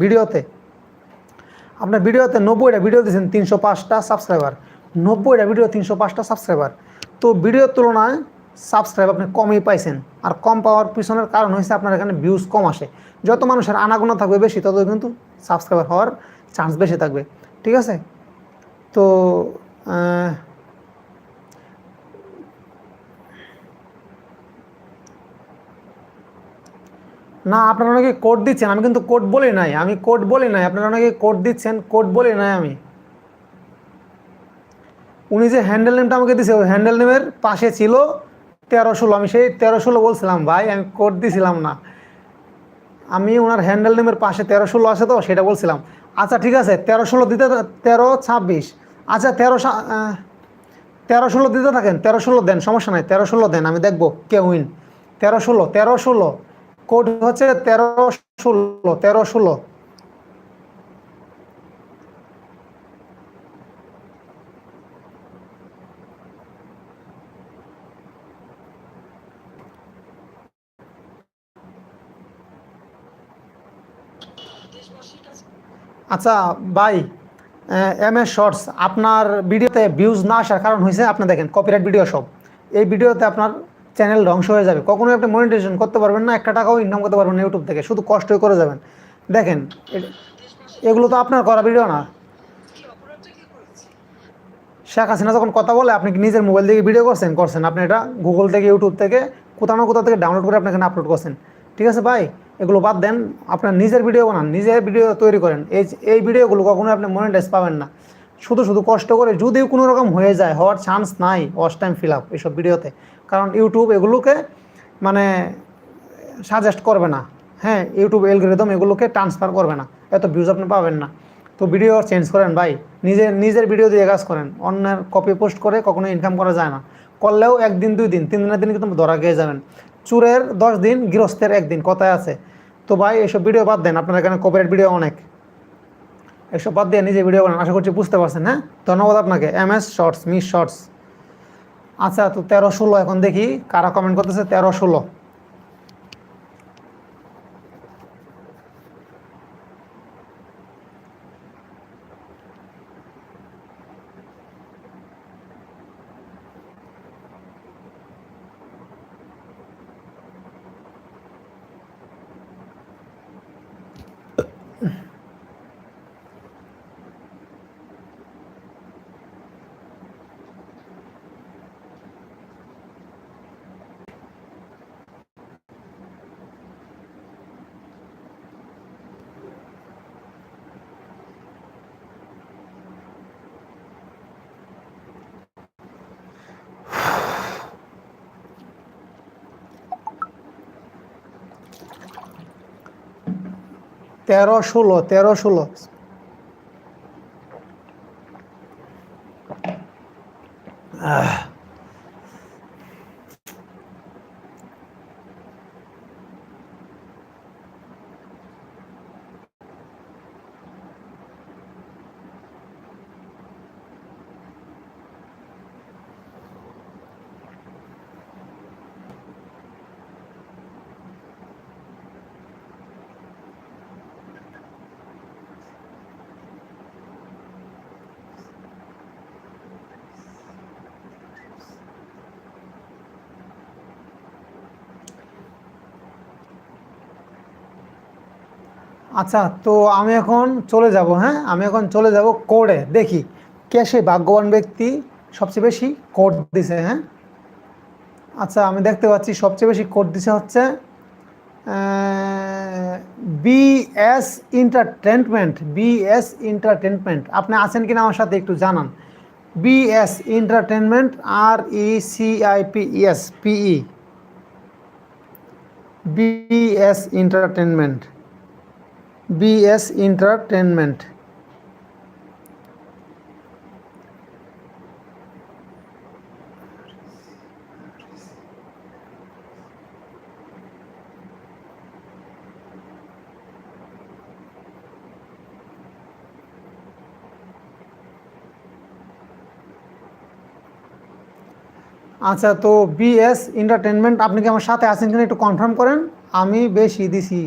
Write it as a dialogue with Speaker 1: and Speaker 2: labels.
Speaker 1: ভিডিওতে, আপনার ভিডিওতে 90টা ভিডিও দিয়েছেন 305টা সাবস্ক্রাইবার, 90টা ভিডিও 305টা সাবস্ক্রাইবার। তো ভিডিওর তুলনায় সাবস্ক্রাইব আপনি কমই পাইছেন। আর কম পাওয়ার পিছনের কারণ হয়েছে আপনার এখানে ভিউজ কম আসে। যত মানুষের আনাগোনা থাকবে বেশি, তত কিন্তু সাবস্ক্রাইবার হওয়ার চান্স বেশি থাকবে। ঠিক আছে? তো না, আপনারা অনেকে কোড দিচ্ছেন, আমি কিন্তু কোড বলি নাই, আমি কোড বলি নাই। আপনারা অনেকে কোড দিচ্ছেন, কোড বলি নাই আমি। উনি যে হ্যান্ডেল নেমটা আমাকে দিয়েছে, ওই হ্যান্ডেল নেমের পাশে ছিল 1316, আমি সেই 1316 বলছিলাম ভাই, আমি কোড দিছিলাম না। আমি ওনার হ্যান্ডেল নেমের পাশে 1316 আছে তো, সেটা বলছিলাম। আচ্ছা ঠিক আছে, 1316 দিতে, 1326, আচ্ছা 1316 দিতে থাকেন, 1316 দেন, সমস্যা নাই, 1316 দেন, আমি দেখবো কে উইন। 1316 কোড হচ্ছে 1316। আচ্ছা ভাই, MS শর্টস, আপনার ভিডিওতে ভিউজ না আসার কারণ হয়েছে, আপনি দেখেন কপিরাইট ভিডিও সব, এই ভিডিওতে আপনার চ্যানেল ধ্বংস হয়ে যাবে। কখনোই আপনি মনিটাইজেশন করতে পারবেন না, একটা টাকাও ইনকাম করতে পারবেন না ইউটিউব থেকে, শুধু কষ্টই করে যাবেন। দেখেন এগুলো তো আপনার করা ভিডিও না। শেখ হাসিনা যখন কথা বলে, আপনি কি নিজের মোবাইল থেকে ভিডিও করছেন? আপনি এটা গুগল থেকে, ইউটিউব থেকে, কোথাও না কোথাও থেকে ডাউনলোড করে আপনি এখানে আপলোড করছেন। ঠিক আছে ভাই, এগুলো বাদ দেন, আপনার নিজের ভিডিও বানান, নিজের ভিডিও তৈরি করেন। এই ভিডিওগুলো কখনোই আপনি মনিটাইজ পাবেন না। শুধু কষ্ট করে যদিও কোনো রকম হয়ে যায়, হওয়ার চান্স নাই ওয়াচ টাইম ফিল আপ এইসব ভিডিওতে, কারণ ইউটিউব এগুলোকে মানে সাজেস্ট করবে না। হ্যাঁ, ইউটিউব অ্যালগরিদম এগুলোকে ট্রান্সফার করবে না, এত ভিউজ আপনি পাবেন না। তো ভিডিও চেঞ্জ করেন ভাই, নিজের ভিডিও দিয়ে কাজ করেন। অন্যের কপি পোস্ট করে কখনো ইনকাম করা যায় না। করলেও 1 দিন 2 দিন 3 দিনের দিন কিন্তু ধরা খেয়ে যাবেন। চুরের 10 দিন, গৃহস্থের 1 দিন, কথায় আছে। তো ভাই এসব ভিডিও বাদ দেন, আপনার এখানে কপিরাইট ভিডিও অনেক, এসব বাদ দিয়ে নিজে ভিডিও বানান। আশা করছি বুঝতে পারছেন। হ্যাঁ, ধন্যবাদ আপনাকে। MS shorts, miss shorts. আচ্ছা, তো 1316 এখন দেখি কারা কমেন্ট করতেছে। 1316, তেরো ষোলো। আচ্ছা, তো আমি এখন চলে যাব। হ্যাঁ, আমি এখন চলে যাব কোডে, দেখি কে সেই ভাগ্যবান ব্যক্তি সবচেয়ে বেশি কোড দিছে। হ্যাঁ, আচ্ছা, আমি দেখতে পাচ্ছি সবচেয়ে বেশি কোড দিছে হচ্ছে BS এন্টারটেনমেন্ট। আপনি আছেন কিনা আমার সাথে একটু জানান। BS entertainment, RECIPES, BS entertainment. আচ্ছা, তো BS এন্টারটেনমেন্ট, আপনি কি আমার সাথে আছেন কিনা একটু কনফার্ম করেন। আমি বেশি দিছি।